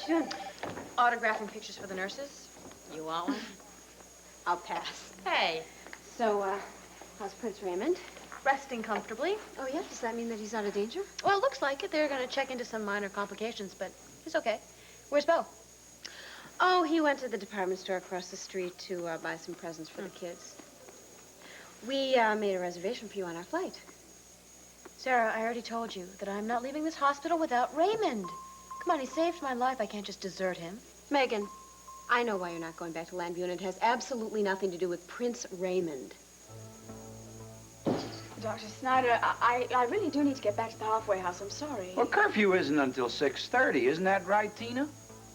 you doing? Autographing pictures for the nurses. You want one? I'll pass. Hey. So, how's Prince Raymond? Resting comfortably. Oh, yeah? Does that mean that he's out of danger? Well, it looks like it. They're going to check into some minor complications, but he's okay. Where's Bo? Oh, he went to the department store across the street to buy some presents for the kids. We made a reservation for you on our flight. Sarah, I already told you that I'm not leaving this hospital without Raymond. Come on, he saved my life. I can't just desert him. Megan, I know why you're not going back to Llanview, and it has absolutely nothing to do with Prince Raymond. Dr. Snyder, I really do need to get back to the halfway house. I'm sorry. Well, curfew isn't until 6:30. Isn't that right, Tina?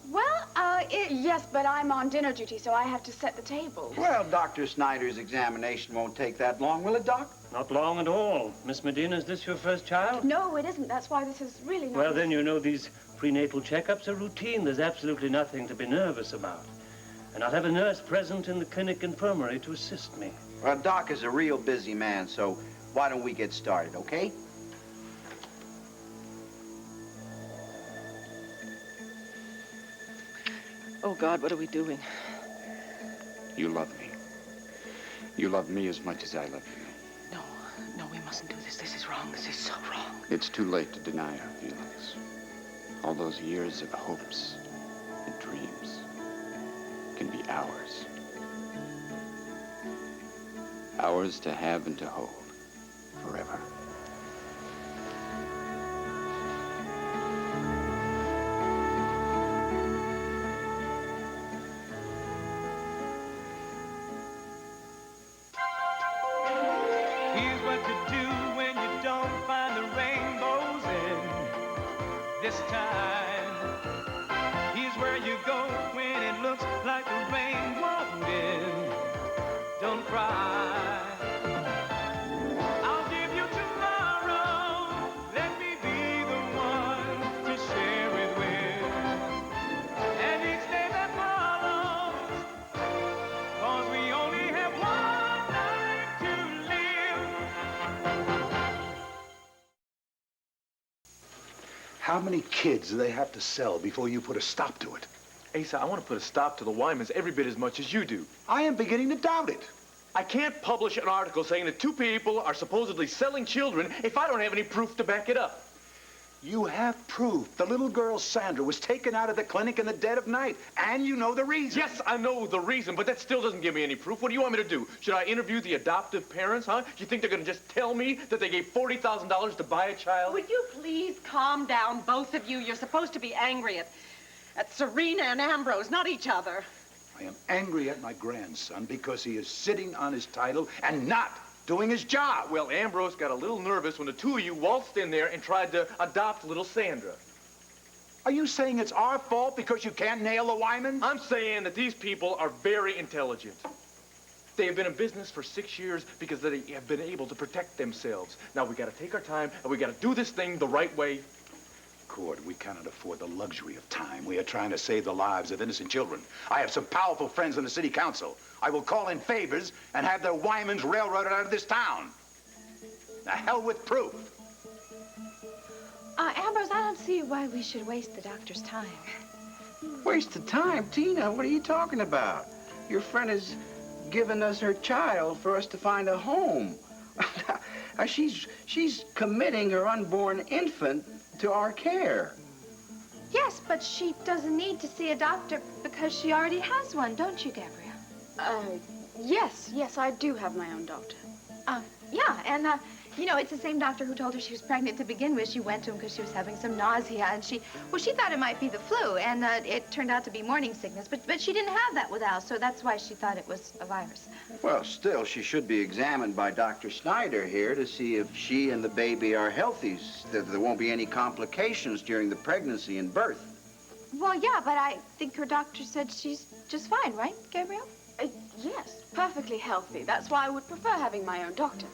Well, yes, but I'm on dinner duty, so I have to set the table. Well, Dr. Snyder's examination won't take that long, will it, Doc? Not long at all. Miss Medina, is this your first child? No, it isn't. That's why this is really nice. Well, then you know these prenatal checkups are routine. There's absolutely nothing to be nervous about. And I'll have a nurse present in the clinic infirmary to assist me. Well, Doc is a real busy man, so why don't we get started, okay? Oh, God, what are we doing? You love me. You love me as much as I love you. No, we mustn't do this. This is wrong. This is so wrong. It's too late to deny our feelings. All those years of hopes and dreams can be ours. Ours to have and to hold forever. Here's what to do when you don't find the rainbows in this time. Here's where you go when it looks like the rain won't end. Don't cry. I'll give you tomorrow. Let me be the one to share it with. And each day that follows, 'cause we only have one life to live. How many kids do they have to sell before you put a stop to it? Asa, I want to put a stop to the Wymans every bit as much as you do. I am beginning to doubt it. I can't publish an article saying that two people are supposedly selling children if I don't have any proof to back it up. You have proof. The little girl, Sandra, was taken out of the clinic in the dead of night, and you know the reason. Yes, I know the reason, but that still doesn't give me any proof. What do you want me to do? Should I interview the adoptive parents, huh? You think they're going to just tell me that they gave $40,000 to buy a child? Would you please calm down, both of you? You're supposed to be angry at Serena and Ambrose, not each other. I am angry at my grandson because he is sitting on his title and not doing his job. Well, Ambrose got a little nervous when the two of you waltzed in there and tried to adopt little Sandra. Are you saying it's our fault because you can't nail the Wymans? I'm saying that these people are very intelligent. They have been in business for 6 years because they have been able to protect themselves. Now, we got to take our time, and we got to do this thing the right way. Cord, we cannot afford the luxury of time. We are trying to save the lives of innocent children. I have some powerful friends in the city council. I will call in favors and have the Wymans railroaded out of this town. The hell with proof. Ambrose, I don't see why we should waste the doctor's time. Waste of time, Tina. What are you talking about? Your friend has given us her child for us to find a home. She's committing her unborn infant to our care. Yes, but she doesn't need to see a doctor because she already has one, don't you, Gabrielle? Yes, I do have my own doctor. Yeah, and, you know, it's the same doctor who told her she was pregnant to begin with. She went to him because she was having some nausea, and she thought it might be the flu, and it turned out to be morning sickness, but she didn't have that with Al, so that's why she thought it was a virus. Well, still, she should be examined by Dr. Snyder here to see if she and the baby are healthy, that there won't be any complications during the pregnancy and birth. Well, yeah, but I think her doctor said she's just fine, right, Gabrielle? Yes, perfectly healthy. That's why I would prefer having my own doctor.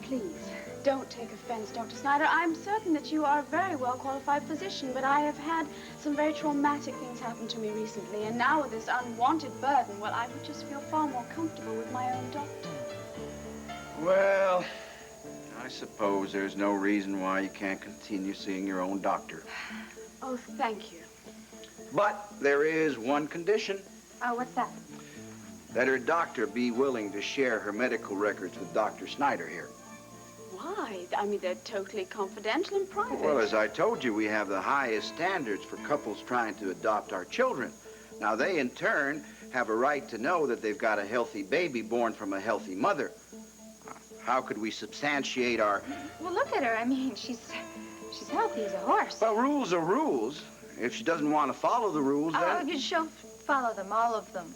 Please, don't take offense, Dr. Snyder. I'm certain that you are a very well-qualified physician, but I have had some very traumatic things happen to me recently, and now with this unwanted burden, well, I would just feel far more comfortable with my own doctor. Well, I suppose there's no reason why you can't continue seeing your own doctor. Oh, thank you. But there is one condition. Oh, what's that? That her doctor be willing to share her medical records with Dr. Snyder here. Why? I mean, they're totally confidential and private. Well, as I told you, we have the highest standards for couples trying to adopt our children. Now, they, in turn, have a right to know that they've got a healthy baby born from a healthy mother. How could we substantiate our... Well, look at her. I mean, she's healthy as a horse. Well, rules are rules. If she doesn't want to follow the rules, then... Oh, she'll follow them, all of them.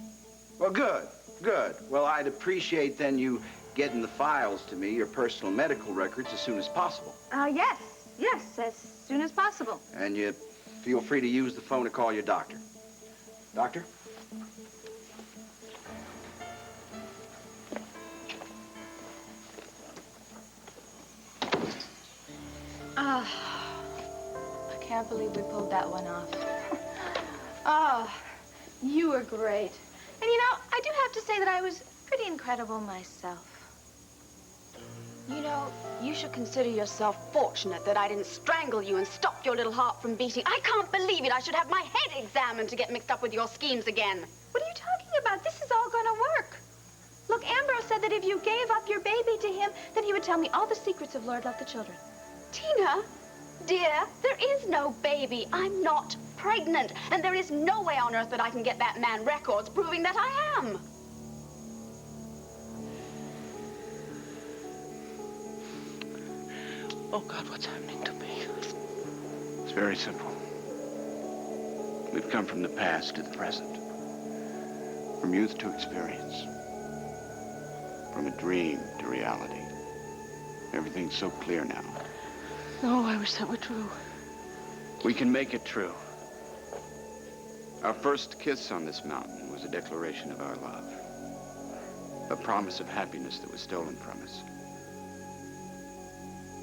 Well, good, good. Well, I'd appreciate then you getting the files to me, your personal medical records, as soon as possible. Yes, as soon as possible. And you feel free to use the phone to call your doctor. Doctor? I can't believe we pulled that one off. Oh, you were great. And you know, I do have to say that I was pretty incredible myself. You know, you should consider yourself fortunate that I didn't strangle you and stop your little heart from beating. I can't believe it. I should have my head examined to get mixed up with your schemes again. What are you talking about? This is all gonna work. Look, Ambrose said that if you gave up your baby to him, then he would tell me all the secrets of Lord Love the Children. Tina, dear, there is no baby. I'm not pregnant. And there is no way on earth that I can get that man records proving that I am. Oh, God, what's happening to me? It's very simple. We've come from the past to the present. From youth to experience. From a dream to reality. Everything's so clear now. No, I wish that were true. We can make it true. Our first kiss on this mountain was a declaration of our love. A promise of happiness that was stolen from us.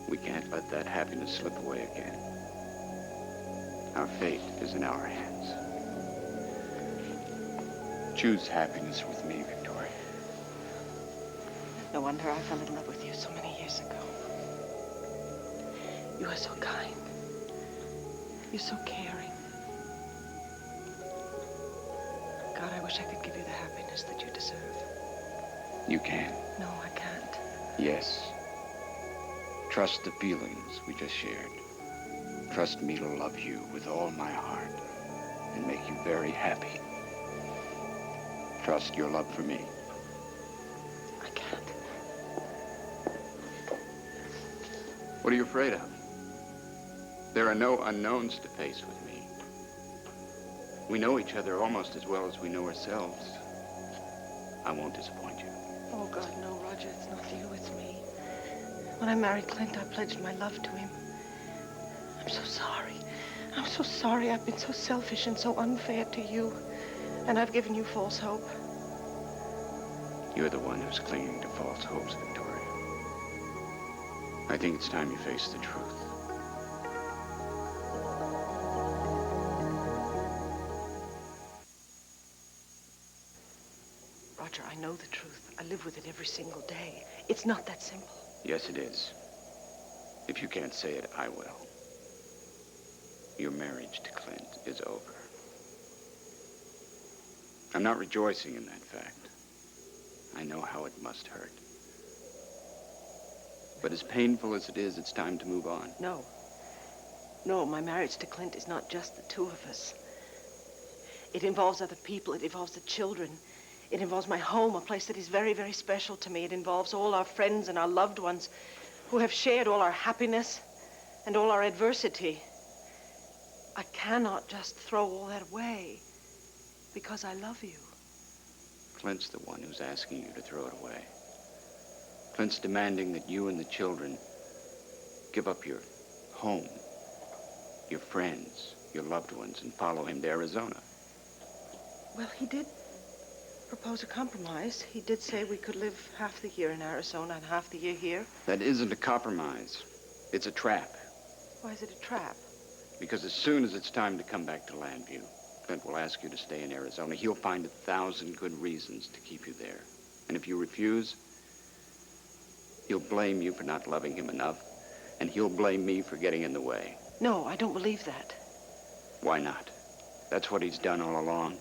We can't let that happiness slip away again. Our fate is in our hands. Choose happiness with me, Victoria. No wonder I fell in love with you so many years ago. You are so kind. You're so caring. God, I wish I could give you the happiness that you deserve. You can. No, I can't. Yes. Trust the feelings we just shared. Trust me to love you with all my heart and make you very happy. Trust your love for me. I can't. What are you afraid of? There are no unknowns to face with me. We know each other almost as well as we know ourselves. I won't disappoint you. Oh, God, no, Roger, it's not you, it's me. When I married Clint, I pledged my love to him. I'm so sorry. I'm so sorry. I've been so selfish and so unfair to you. And I've given you false hope. You're the one who's clinging to false hopes, Victoria. I think it's time you face the truth. Roger, I know the truth. I live with it every single day. It's not that simple. Yes, it is. If you can't say it, I will. Your marriage to Clint is over. I'm not rejoicing in that fact. I know how it must hurt. But as painful as it is, it's time to move on. No. No, my marriage to Clint is not just the two of us. It involves other people. It involves the children. It involves my home, a place that is very, very special to me. It involves all our friends and our loved ones who have shared all our happiness and all our adversity. I cannot just throw all that away because I love you. Clint's the one who's asking you to throw it away. Clint's demanding that you and the children give up your home, your friends, your loved ones, and follow him to Arizona. Well, he did propose a compromise. He did say we could live half the year in Arizona and half the year here. That isn't a compromise. It's a trap. Why is it a trap? Because as soon as it's time to come back to Llanview, Clint will ask you to stay in Arizona. He'll find 1,000 good reasons to keep you there. And if you refuse, he'll blame you for not loving him enough, and he'll blame me for getting in the way. No, I don't believe that. Why not? That's what he's done all along.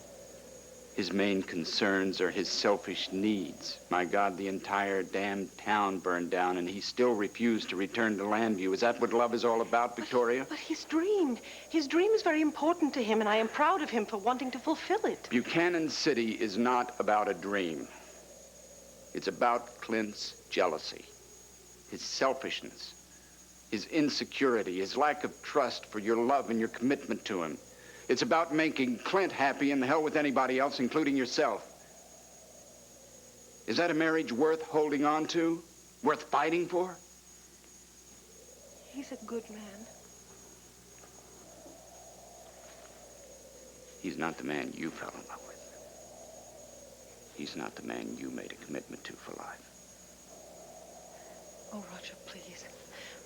His main concerns are his selfish needs. My God, the entire damn town burned down, and he still refused to return to Llanview. Is that what love is all about, Victoria? But his dream is very important to him, and I am proud of him for wanting to fulfill it. Buchanan City is not about a dream. It's about Clint's jealousy, his selfishness, his insecurity, his lack of trust for your love and your commitment to him. It's about making Clint happy and the hell with anybody else, including yourself. Is that a marriage worth holding on to? Worth fighting for? He's a good man. He's not the man you fell in love with. He's not the man you made a commitment to for life. Oh, Roger, please.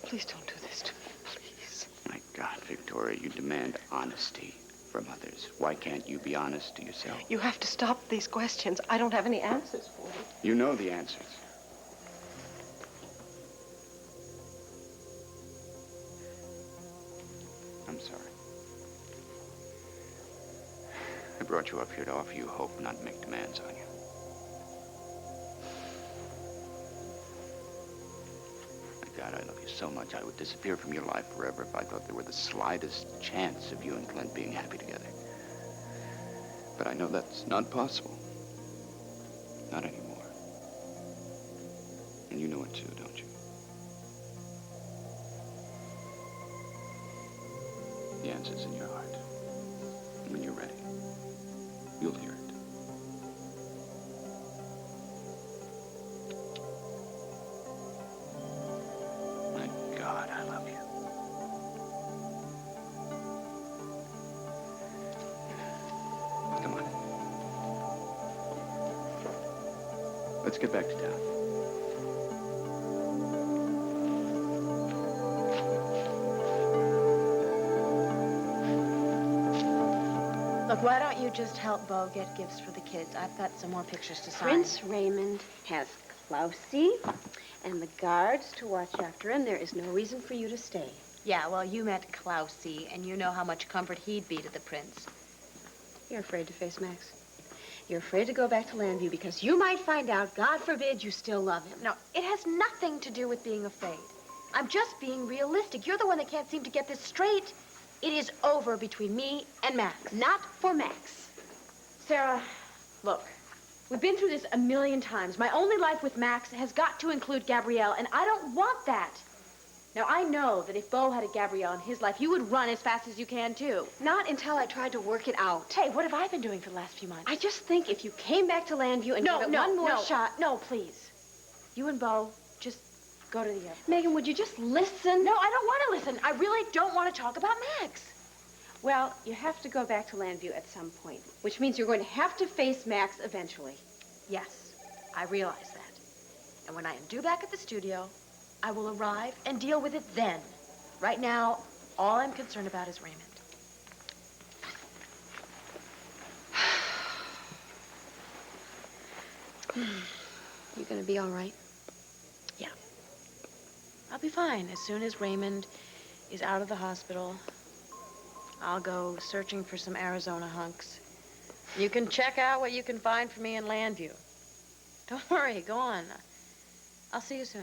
Please don't do this to me, please. My God, Victoria, you demand honesty from others. Why can't you be honest to yourself? You have to stop these questions. I don't have any answers for you. You know the answers. I'm sorry. I brought you up here to offer you hope, not make demands on you. My God, I love you so much I would disappear from your life forever if I thought there were the slightest chance of you and Clint being happy together. But I know that's not possible. Not anymore. And you know it too, don't you? The answer's in your heart. And when you're ready, you'll hear it. My God, I love you. Come on. Let's get back to town. Look, why don't you just help Beau get gifts for the kids? I've got some more pictures to sign. Prince Raymond has Klausie and the guards to watch after him. There is no reason for you to stay. Yeah, well, you met Klausie, and you know how much comfort he'd be to the prince. You're afraid to face Max. You're afraid to go back to Llanview because you might find out, God forbid, you still love him. No, it has nothing to do with being afraid. I'm just being realistic. You're the one that can't seem to get this straight. It is over between me and Max. Not for Max. Sarah, look, we've been through this a million times. My only life with Max has got to include Gabrielle, and I don't want that. Now, I know that if Beau had a Gabrielle in his life, you would run as fast as you can, too. Not until I tried to work it out. Hey, what have I been doing for the last few months? I just think if you came back to Llanview and gave it one more shot... No, please. You and Beau, just go to the airport. Megan, would you just listen? No, I don't want to listen. I really don't want to talk about Max. Well, you have to go back to Llanview at some point, which means you're going to have to face Max eventually. Yes, I realize that. And when I am due back at the studio, I will arrive and deal with it then. Right now, all I'm concerned about is Raymond. You gonna be all right? Yeah. I'll be fine. As soon as Raymond is out of the hospital, I'll go searching for some Arizona hunks. You can check out what you can find for me in Llanview. Don't worry, go on. I'll see you soon.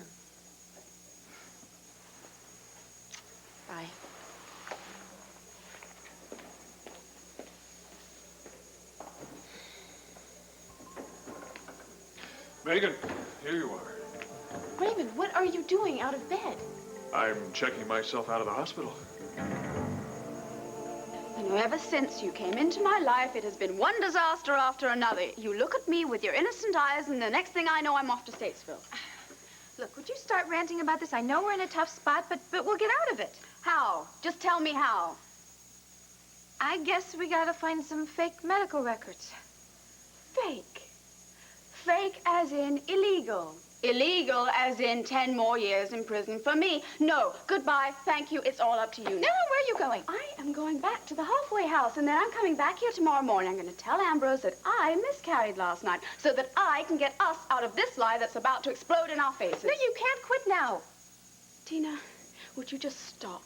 Bye. Megan, here you are. Raymond, what are you doing out of bed? I'm checking myself out of the hospital. You know, ever since you came into my life, it has been one disaster after another. You look at me with your innocent eyes, and the next thing I know, I'm off to Statesville. Look, would you start ranting about this? I know we're in a tough spot, but we'll get out of it. How? Just tell me how. I guess we gotta find some fake medical records. Fake. Fake as in illegal. Illegal as in 10 more years in prison for me. No, goodbye, thank you, it's all up to you now. No, where are you going? I am going back to the halfway house, and then I'm coming back here tomorrow morning. I'm going to tell Ambrose that I miscarried last night so that I can get us out of this lie that's about to explode in our faces. No, you can't quit now. Tina, would you just stop?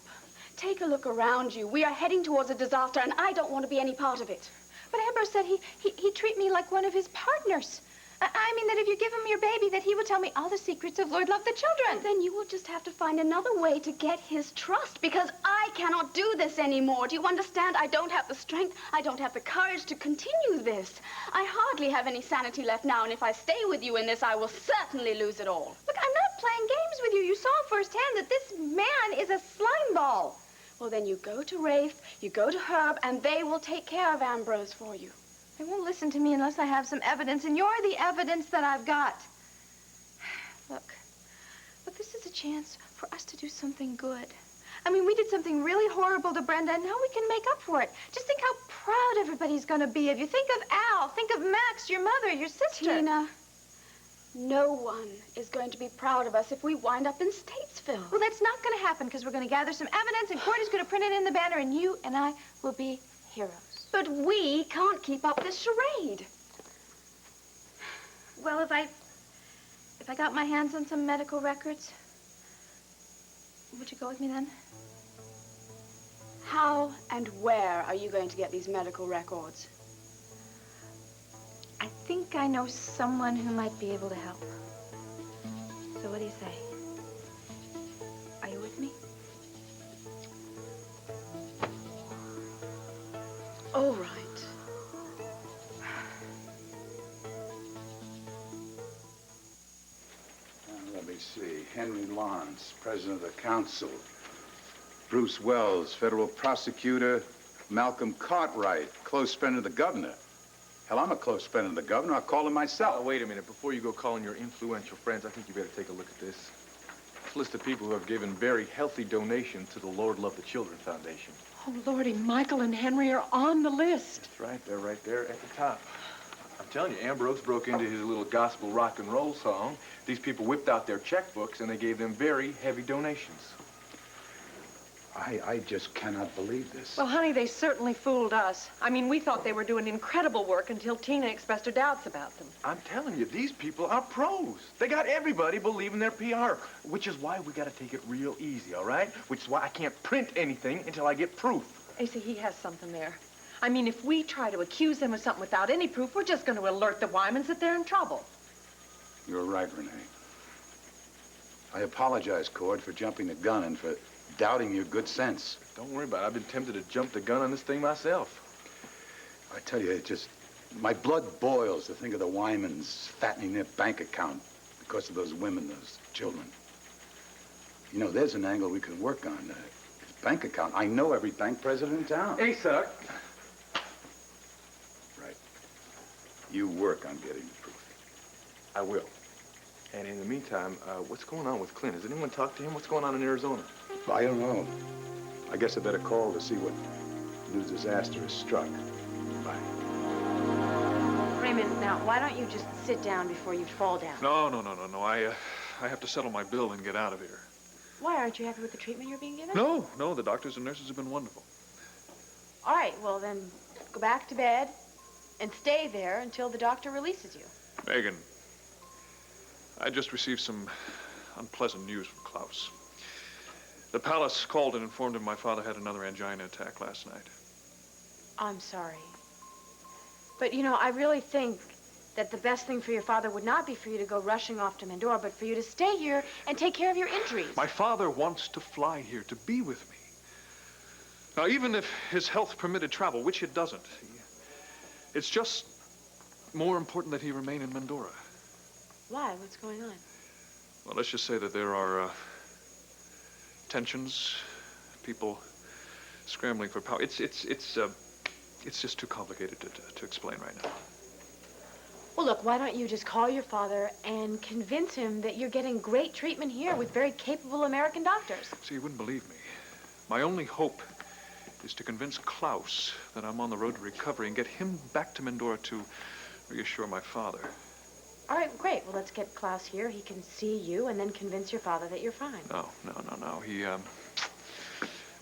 take a look around you. We are heading towards a disaster, and I don't want to be any part of it. But Ambrose said he'd treat me like one of his partners. I mean that if you give him your baby, that he would tell me all the secrets of Lord Love the Children. Well, then you will just have to find another way to get his trust, because I cannot do this anymore. Do you understand? I don't have the strength, I don't have the courage to continue this. I hardly have any sanity left now, and if I stay with you in this, I will certainly lose it all. Look, I'm not playing games with you. You saw firsthand that this man is a slime ball. Well, then you go to Rafe, you go to Herb, and they will take care of Ambrose for you. They won't listen to me unless I have some evidence, and you're the evidence that I've got. Look, this is a chance for us to do something good. I mean, we did something really horrible to Brenda, and now we can make up for it. Just think how proud everybody's going to be of you. Think of Al. Think of Max, your mother, your sister. Tina, no one is going to be proud of us if we wind up in Statesville. Well, that's not going to happen, because we're going to gather some evidence, and Courtney's going to print it in the banner, and you and I will be heroes. But we can't keep up this charade. Well, if I got my hands on some medical records, would you go with me then? How and where are you going to get these medical records? I think I know someone who might be able to help. So what do you say? Are you with me? All right. Let me see. Henry Lawrence, president of the council. Bruce Wells, federal prosecutor. Malcolm Cartwright, close friend of the governor. Hell, I'm a close friend of the governor. I'll call him myself. Oh, wait a minute. Before you go calling your influential friends, I think you better take a look at this. This list of people who have given very healthy donations to the Lord Love the Children Foundation. Oh, Lordy, Michael and Henry are on the list. That's right. They're right there at the top. I'm telling you, Ambrose broke into his little gospel rock and roll song. These people whipped out their checkbooks, and they gave them very heavy donations. I just cannot believe this. Well, honey, they certainly fooled us. I mean, we thought they were doing incredible work until Tina expressed her doubts about them. I'm telling you, these people are pros. They got everybody believing their PR, which is why we got to take it real easy, all right? Which is why I can't print anything until I get proof. AC, he has something there. I mean, if we try to accuse them of something without any proof, we're just going to alert the Wymans that they're in trouble. You're right, Renee. I apologize, Cord, for jumping the gun and for doubting your good sense. Don't worry about it. I've been tempted to jump the gun on this thing myself. I tell you, it just... my blood boils to think of the Wymans fattening their bank account because of those women, those children. You know, there's an angle we can work on. His bank account. I know every bank president in town. Hey, sir. Right. You work on getting the proof. I will. And in the meantime, what's going on with Clint? Has anyone talked to him? What's going on in Arizona? I don't know. I guess I better call to see what new disaster has struck. Bye. Raymond, now, why don't you just sit down before you fall down? No. I have to settle my bill and get out of here. Why, aren't you happy with the treatment you're being given? No, the doctors and nurses have been wonderful. All right, well, then go back to bed and stay there until the doctor releases you. Megan, I just received some unpleasant news from Klaus. The palace called and informed him my father had another angina attack last night. I'm sorry. But, you know, I really think that the best thing for your father would not be for you to go rushing off to Mandora, but for you to stay here and take care of your injuries. My father wants to fly here to be with me. Now, even if his health permitted travel, which it doesn't, it's just more important that he remain in Mandora. Why? What's going on? Well, let's just say that there are tensions, people scrambling for power. It's just too complicated to explain right now. Well, look, why don't you just call your father and convince him that you're getting great treatment here with very capable American doctors? See, you wouldn't believe me. My only hope is to convince Klaus that I'm on the road to recovery and get him back to Mandora to reassure my father. All right, great. Well, let's get Klaus here. He can see you and then convince your father that you're fine. No.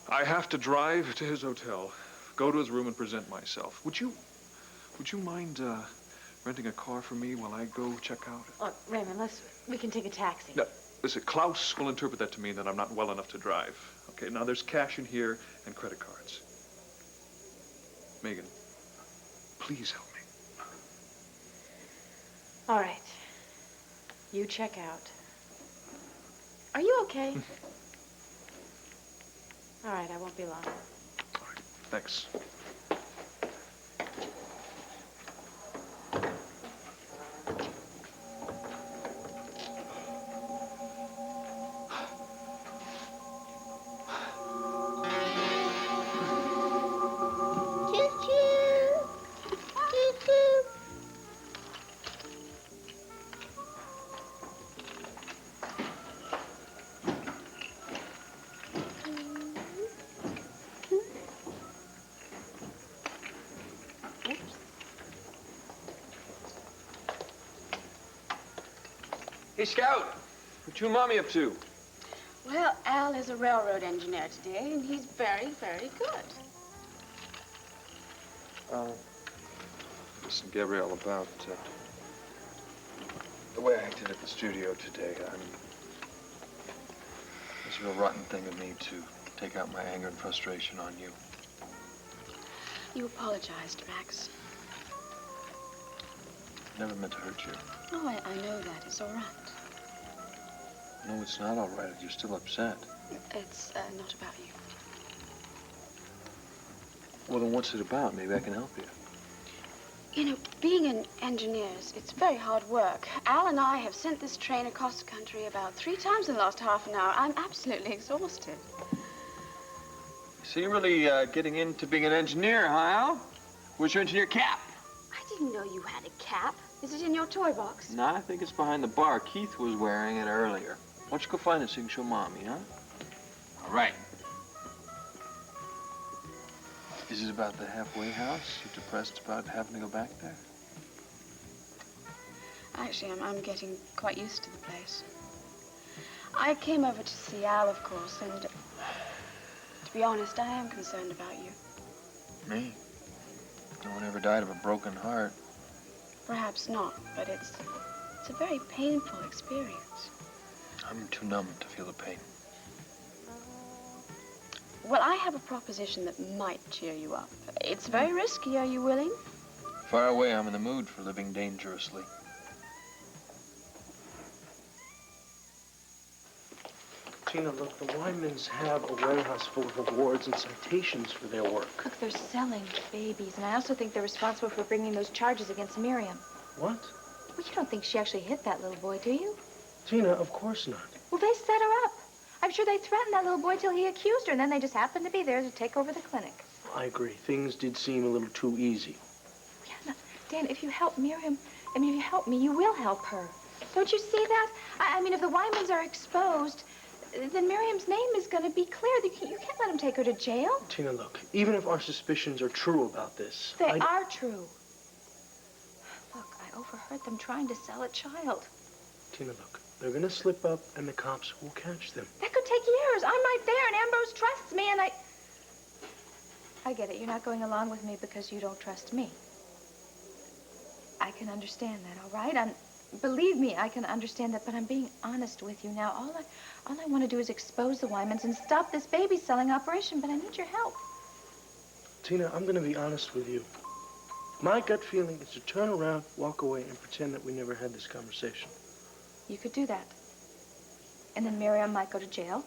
I have to drive to his hotel, go to his room and present myself. Would you mind renting a car for me while I go check out? Look, Raymond, we can take a taxi. No, Listen, Klaus will interpret that to mean that I'm not well enough to drive. Okay, now there's cash in here and credit cards. Megan, please help me. All right. You check out. Are you okay? All right, I won't be long. All right, thanks. Hey, Scout, what you and Mommy up to? Well, Al is a railroad engineer today, and he's very, very good. Listen, Gabrielle, about the way I acted at the studio today, it's a real rotten thing of me to take out my anger and frustration on you. You apologized, Max. Never meant to hurt you. Oh, I know that. It's all right. No, it's not all right. You're still upset. It's not about you. Well, then what's it about? Maybe I can help you. You know, being an engineer, it's very hard work. Al and I have sent this train across the country about 3 times in the last half an hour. I'm absolutely exhausted. So you're really getting into being an engineer, huh, Al? Where's your engineer cap? I didn't know you had a cap. Is it in your toy box? No, I think it's behind the bar. Keith was wearing it earlier. Why don't you go find it so you can show Mommy, huh? All right. Is it about the halfway house? You depressed about having to go back there? Actually, I'm getting quite used to the place. I came over to see Al, of course, and to be honest, I am concerned about you. Me? No one ever died of a broken heart. Perhaps not, but it's a very painful experience. I'm too numb to feel the pain. Well, I have a proposition that might cheer you up. It's very risky. Are you willing? Far away, I'm in the mood for living dangerously. Tina, look, the Wymans have a warehouse full of awards and citations for their work. Look, they're selling babies, and I also think they're responsible for bringing those charges against Miriam. What? Well, you don't think she actually hit that little boy, do you? Tina, of course not. Well, they set her up. I'm sure they threatened that little boy till he accused her, and then they just happened to be there to take over the clinic. I agree. Things did seem a little too easy. Yeah, no, Dan, if you help Miriam, if you help me, you will help her. Don't you see that? I mean, if the Wymans are exposed, then Miriam's name is going to be clear. You can't let him take her to jail. Tina, look, even if our suspicions are true about this... They are true. Look, I overheard them trying to sell a child. Tina, look, they're going to slip up and the cops will catch them. That could take years. I'm right there, and Ambrose trusts me, and I get it. You're not going along with me because you don't trust me. I can understand that, all right? Believe me, I can understand that, but I'm being honest with you now. All I want to do is expose the Wymans and stop this baby selling operation, but I need your help. Tina, I'm going to be honest with you. My gut feeling is to turn around, walk away, and pretend that we never had this conversation. You could do that. And then Miriam might go to jail.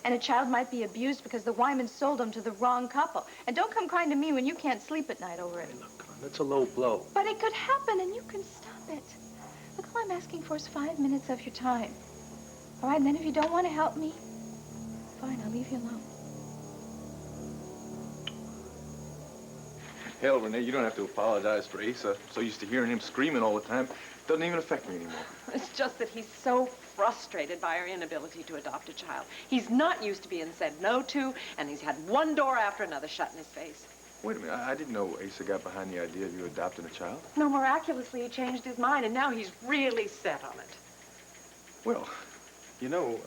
And a child might be abused because the Wymans sold him to the wrong couple. And don't come crying to me when you can't sleep at night over it. Hey, look, that's a low blow. But it could happen, and you can stop it. Look, all I'm asking for is 5 minutes of your time. All right, and then if you don't want to help me, fine, I'll leave you alone. Hell, Renee, you don't have to apologize for Asa. So used to hearing him screaming all the time. Doesn't even affect me anymore. It's just that he's so frustrated by our inability to adopt a child. He's not used to being said no to, and he's had one door after another shut in his face. Wait a minute, I didn't know Asa got behind the idea of you adopting a child. No, miraculously, he changed his mind, and now he's really set on it. Well, you know,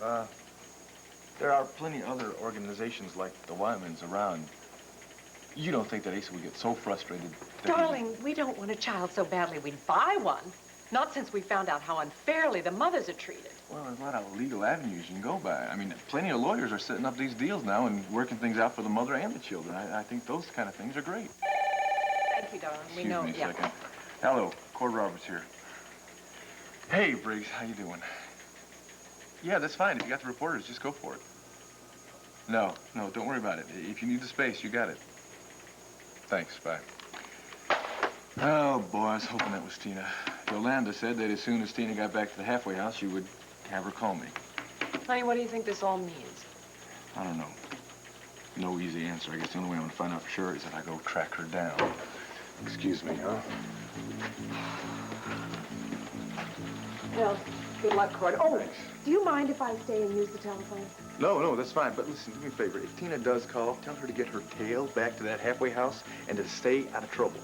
there are plenty of other organizations like the Wymans around. You don't think that Asa would get so frustrated that Darling, we don't want a child so badly we'd buy one. Not since we found out how unfairly the mothers are treated. Well, there's a lot of legal avenues you can go by. I mean, plenty of lawyers are setting up these deals now and working things out for the mother and the children. I think those kind of things are great. Thank you, darling. We Excuse know. me a Yeah. second. Hello, Cord Roberts here. Hey, Briggs, how you doing? Yeah, that's fine. If you got the reporters, just go for it. No, don't worry about it. If you need the space, you got it. Thanks, bye. Oh, boy, I was hoping that was Tina. Yolanda said that as soon as Tina got back to the halfway house, you would have her call me. Honey, what do you think this all means? I don't know. No easy answer. I guess the only way I'm gonna find out for sure is if I go track her down. Excuse me, huh? Well, good luck, Cord. Oh, do you mind if I stay and use the telephone? No, that's fine. But listen, do me a favor. If Tina does call, tell her to get her tail back to that halfway house and to stay out of trouble.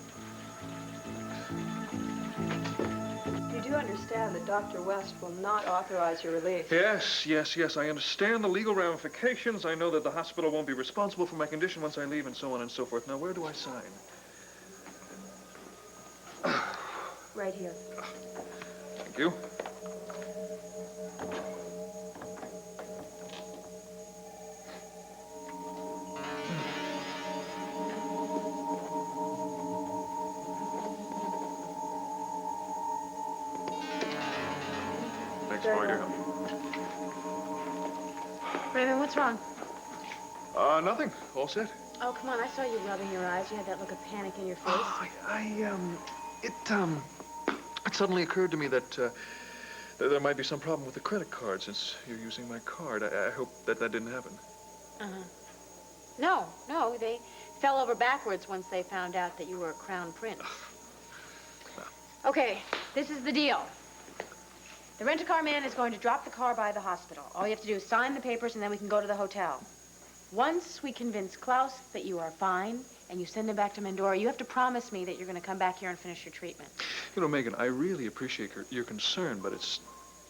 You do understand that Dr. West will not authorize your release. Yes. I understand the legal ramifications. I know that the hospital won't be responsible for my condition once I leave and so on and so forth. Now, where do I sign? Right here. Thank you. Thanks for all your help. Raymond, what's wrong? Nothing. All set. Oh, come on. I saw you rubbing your eyes. You had that look of panic in your face. It suddenly occurred to me that there might be some problem with the credit card since you're using my card. I hope that didn't happen. No. They fell over backwards once they found out that you were a crown prince. Okay, this is the deal. The rent-a-car man is going to drop the car by the hospital. All you have to do is sign the papers, and then we can go to the hotel. Once we convince Klaus that you are fine, and you send him back to Mendora, you have to promise me that you're going to come back here and finish your treatment. You know, Megan, I really appreciate your concern, but it's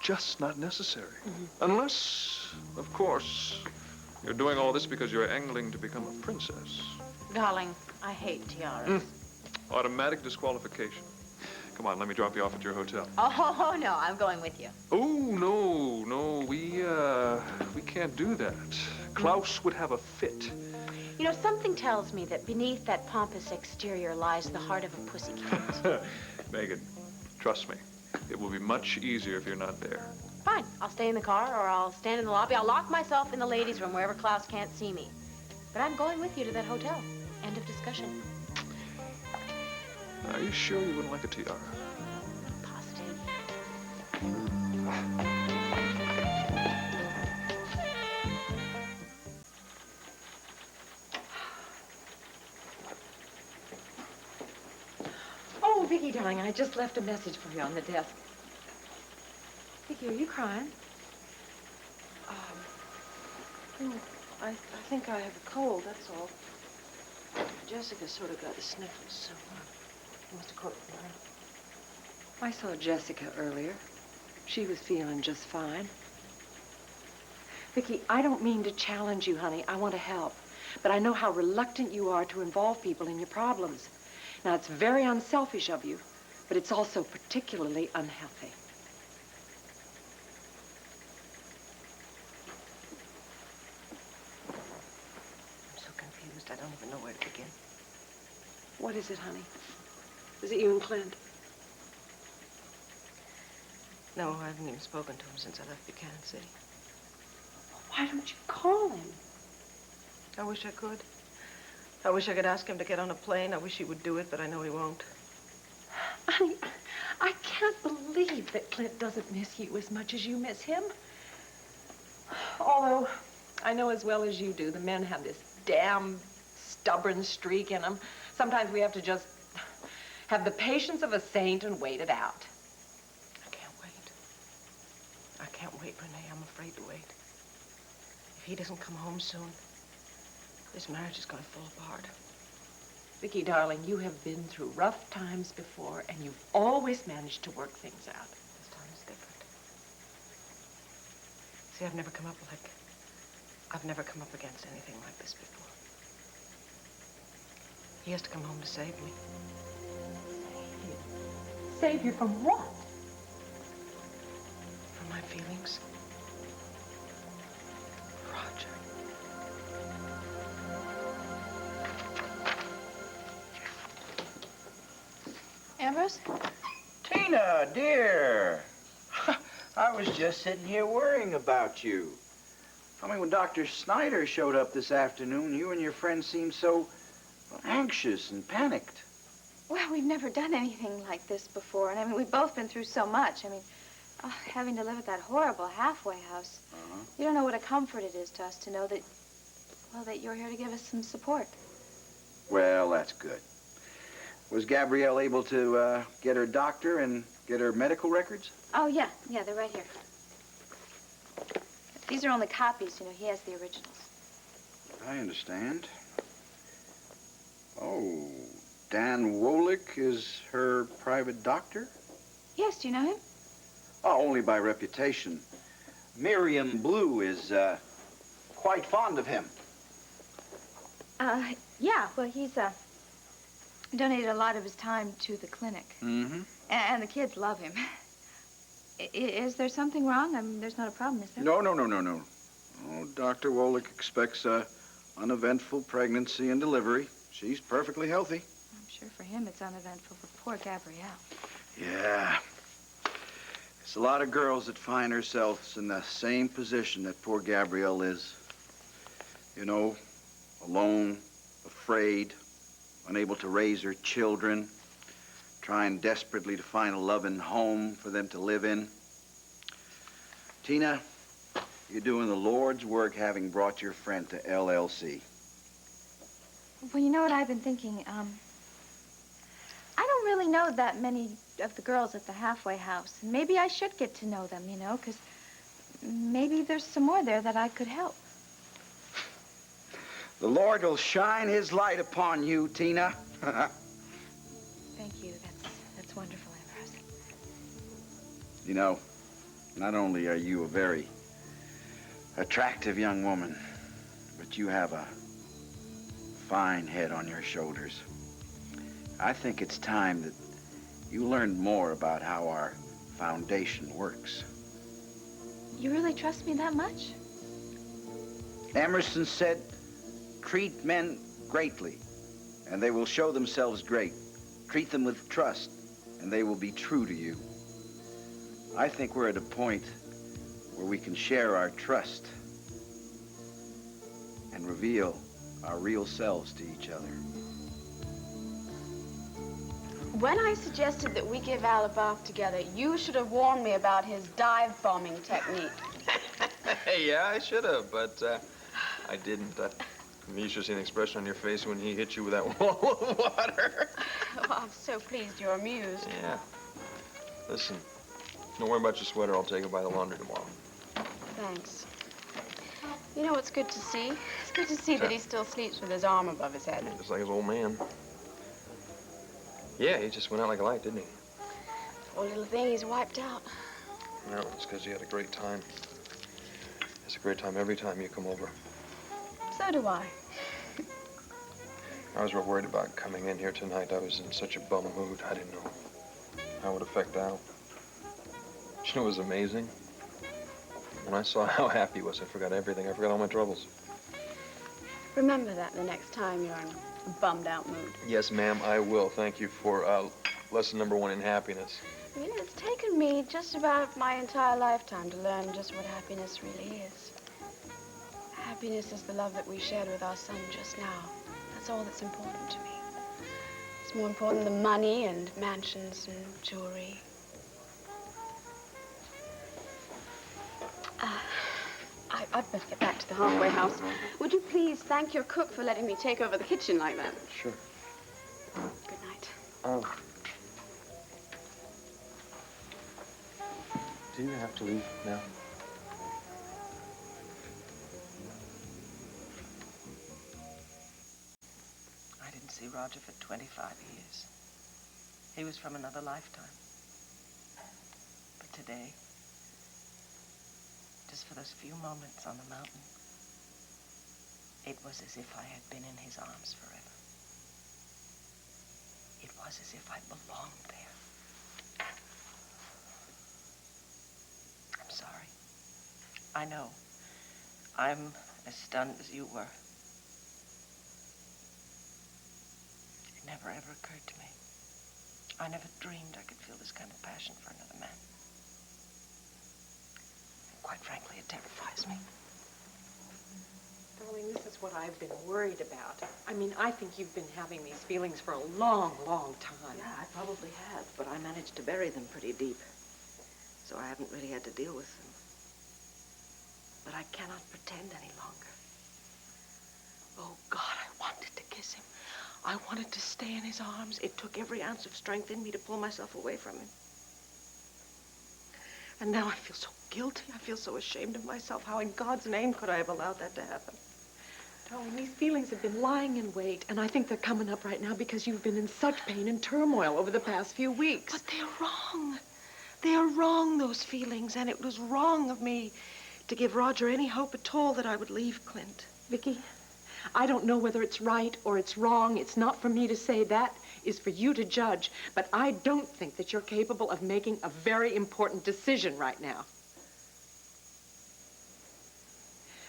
just not necessary. Unless, of course, you're doing all this because you're angling to become a princess. Darling, I hate tiaras. Automatic disqualification. Come on, let me drop you off at your hotel. Oh, no, I'm going with you. Oh, no, we can't do that. Klaus would have a fit. You know, something tells me that beneath that pompous exterior lies the heart of a pussycat. Megan, trust me. It will be much easier if you're not there. Fine, I'll stay in the car or I'll stand in the lobby. I'll lock myself in the ladies' room wherever Klaus can't see me. But I'm going with you to that hotel. End of discussion. Are you sure you wouldn't like a tiara? Positive. Oh, Viki, darling, I just left a message for you on the desk. Viki, are you crying? I think I have a cold, that's all. Jessica sort of got the sniffles, so I must have caught it from her. I saw Jessica earlier. She was feeling just fine. Viki, I don't mean to challenge you, honey. I want to help. But I know how reluctant you are to involve people in your problems. Now, it's very unselfish of you, but it's also particularly unhealthy. I'm so confused, I don't even know where to begin. What is it, honey? Is it you and Clint? No, I haven't even spoken to him since I left Buchanan City. Why don't you call him? I wish I could. I wish I could ask him to get on a plane. I wish he would do it, but I know he won't. Honey, I can't believe that Clint doesn't miss you as much as you miss him. Although, I know as well as you do, the men have this damn stubborn streak in them. Sometimes we have to just have the patience of a saint and wait it out. I can't wait. I can't wait, Renee. I'm afraid to wait. If he doesn't come home soon, this marriage is going to fall apart. Viki, darling, you have been through rough times before, and you've always managed to work things out. This time is different. See, I've never come up against anything like this before. He has to come home to save me. Save you from what? feelings. Roger. Ambrose? Tina, dear. I was just sitting here worrying about you. I mean, when Dr. Snyder showed up this afternoon, you and your friend seemed so anxious and panicked. Well, we've never done anything like this before, and I mean, we've both been through so much. I mean, having to live at that horrible halfway house. You don't know what a comfort it is to us to know that, well, that you're here to give us some support. Well, that's good. Was Gabrielle able to get her doctor and get her medical records? Oh, yeah, they're right here. These are only copies, you know, he has the originals. I understand. Oh, Dan Wolick is her private doctor? Yes, do you know him? Oh, only by reputation. Miriam Blue is quite fond of him. Yeah, well, he's donated a lot of his time to the clinic. Mm-hmm. And the kids love him. Is there something wrong? I mean, there's not a problem, is there? No. Oh, Dr. Wolick expects a uneventful pregnancy and delivery. She's perfectly healthy. I'm sure for him it's uneventful, but poor Gabrielle. Yeah. There's a lot of girls that find themselves in the same position that poor Gabrielle is. You know, alone, afraid, unable to raise her children, trying desperately to find a loving home for them to live in. Tina, you're doing the Lord's work having brought your friend to LLC. Well, you know what I've been thinking? I don't really know that many of the girls at the halfway house. And maybe I should get to know them, you know, because maybe there's some more there that I could help. The Lord will shine his light upon you, Tina. Thank you. That's wonderful, Ambrose. You know, not only are you a very attractive young woman, but you have a fine head on your shoulders. I think it's time that you learned more about how our foundation works. You really trust me that much? Emerson said, treat men greatly, and they will show themselves great. Treat them with trust, and they will be true to you. I think we're at a point where we can share our trust and reveal our real selves to each other. When I suggested that we give Al a bath together, you should have warned me about his dive bombing technique. Yeah, I should have, but I didn't. You should see an expression on your face when he hit you with that wall of water. Oh, I'm so pleased you're amused. Yeah. Listen, don't worry about your sweater. I'll take it by the laundry tomorrow. Thanks. You know what's good to see? It's good to see that he still sleeps with his arm above his head. Just like his old man. Yeah, he just went out like a light, didn't he? Poor little thing, he's wiped out. No, it's because he had a great time. It's a great time every time you come over. So do I. I was real worried about coming in here tonight. I was in such a bum mood. I didn't know how it would affect Al. You know, it was amazing. When I saw how happy he was, I forgot everything. I forgot all my troubles. Remember that the next time you're in a bummed out mood. Yes, ma'am, I will. Thank you for lesson number 1 in happiness. You know, it's taken me just about my entire lifetime to learn just what happiness really is. Happiness is the love that we shared with our son just now. That's all that's important to me. It's more important than money and mansions and jewelry. I'd better get back to the halfway house. Would you please thank your cook for letting me take over the kitchen like that? Sure. Good night. Do you have to leave now? I didn't see Roger for 25 years. He was from another lifetime. But today, just for those few moments on the mountain, it was as if I had been in his arms forever. It was as if I belonged there. I'm sorry. I know. I'm as stunned as you were. It never ever occurred to me. I never dreamed I could feel this kind of passion for another man. And quite frankly, it terrifies me. Darling, this is what I've been worried about. I mean, I think you've been having these feelings for a long, long time. Yeah, I probably have, but I managed to bury them pretty deep. So I haven't really had to deal with them. But I cannot pretend any longer. Oh, God, I wanted to kiss him. I wanted to stay in his arms. It took every ounce of strength in me to pull myself away from him. And now I feel so guilty. I feel so ashamed of myself. How in God's name could I have allowed that to happen? Darling, these feelings have been lying in wait, and I think they're coming up right now because you've been in such pain and turmoil over the past few weeks. But they're wrong. They are wrong, those feelings, and it was wrong of me to give Roger any hope at all that I would leave Clint. Viki, I don't know whether it's right or it's wrong. It's not for me to say. That is for you to judge. But I don't think that you're capable of making a very important decision right now.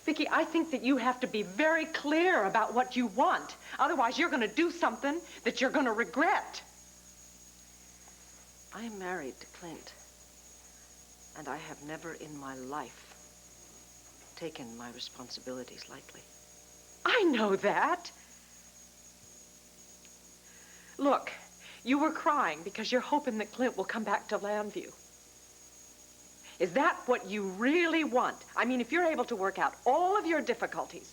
Viki, I think that you have to be very clear about what you want. Otherwise, you're going to do something that you're going to regret. I am married to Clint, and I have never in my life taken my responsibilities lightly. I know that. Look, you were crying because you're hoping that Clint will come back to Llanview. Is that what you really want? I mean, if you're able to work out all of your difficulties,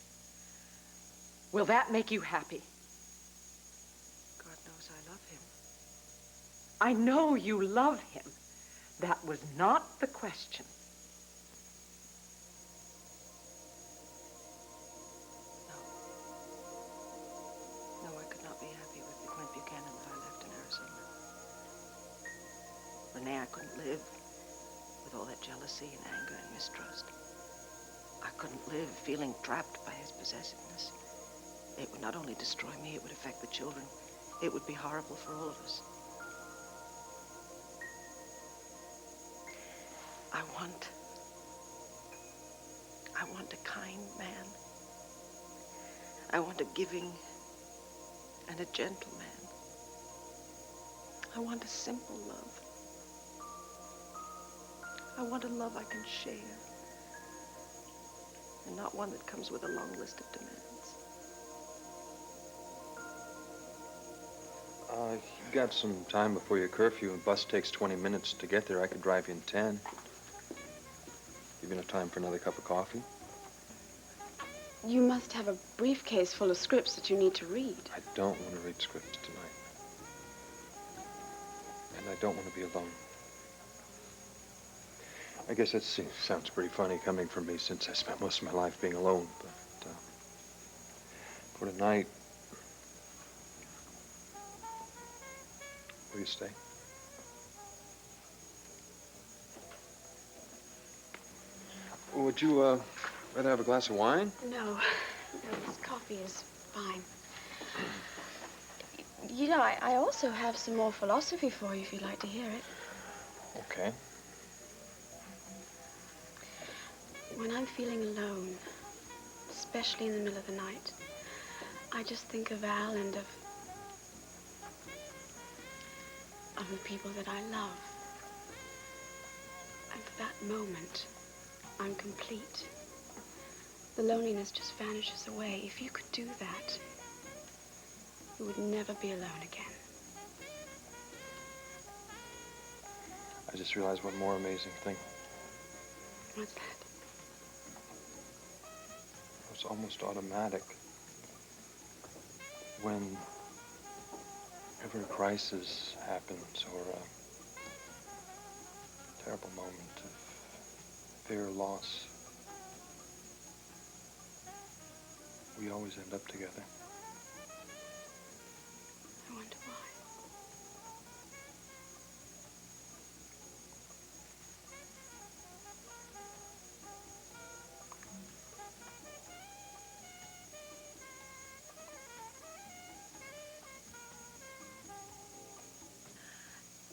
will that make you happy? God knows I love him. I know you love him. That was not the question. No, I could not be happy with the Clint Buchanan that I left in Arizona. Renee, I couldn't live with all that jealousy and anger and mistrust. I couldn't live feeling trapped by his possessiveness. It would not only destroy me, it would affect the children. It would be horrible for all of us. I want a kind man. I want a giving and a gentle man. I want a simple love. I want a love I can share, and not one that comes with a long list of demands. You got some time before your curfew. The bus takes 20 minutes to get there. I could drive you in 10. Give you enough time for another cup of coffee? You must have a briefcase full of scripts that you need to read. I don't want to read scripts tonight. And I don't want to be alone. I guess that sounds pretty funny coming from me since I spent most of my life being alone, but for tonight, will you stay? Would you rather have a glass of wine? No, this coffee is fine. You know, I also have some more philosophy for you if you'd like to hear it. Okay. When I'm feeling alone, especially in the middle of the night, I just think of Al and of the people that I love. And for that moment, I'm complete. The loneliness just vanishes away. If you could do that, you would never be alone again. I just realized one more amazing thing. What's that? It's almost automatic. Whenever a crisis happens or a terrible moment of fear or loss, we always end up together. I wonder why.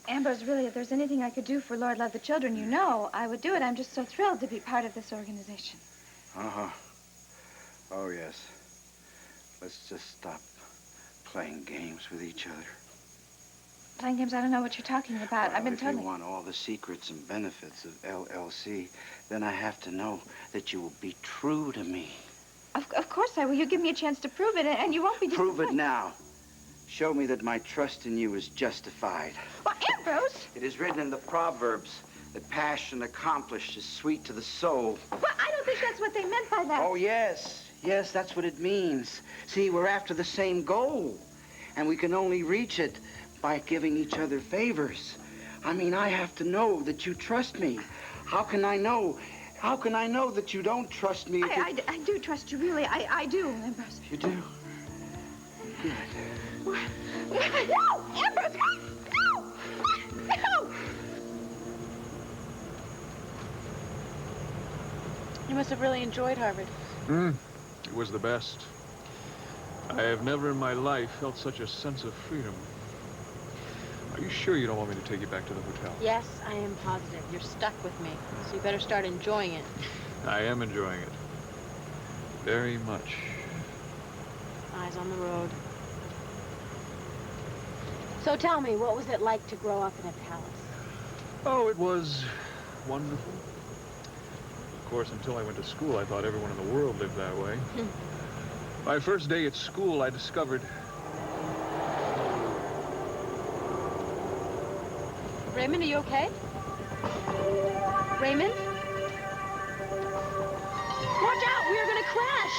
Ambrose, really, if there's anything I could do for Lord Love the Children, you know, I would do it. I'm just so thrilled to be part of this organization. Uh-huh. Oh, yes. Let's just stop playing games with each other. Playing games, I don't know what you're talking about. Well, I've been if you want all the secrets and benefits of LLC, then I have to know that you will be true to me. Of course I will. You give me a chance to prove it, and you won't be disappointed. Prove it now. Show me that my trust in you is justified. Well, Ambrose! It is written in the Proverbs that passion accomplished is sweet to the soul. Well, I don't think that's what they meant by that. Oh, yes. Yes, that's what it means. See, we're after the same goal, and we can only reach it by giving each other favors. I mean, I have to know that you trust me. How can I know? How can I know that you don't trust me? I do trust you, really. I do, Ambrose. You do? Good. No! Ambrose! No! No! You must have really enjoyed Harvard. It was the best. I have never in my life felt such a sense of freedom. Are you sure you don't want me to take you back to the hotel? Yes, I am positive. You're stuck with me, so you better start enjoying it. I am enjoying it. Very much. Eyes on the road. So tell me, what was it like to grow up in a palace? Oh, it was wonderful. Of course, until I went to school, I thought everyone in the world lived that way. My first day at school, I discovered... Raymond, are you okay? Raymond? Watch out! We are gonna crash!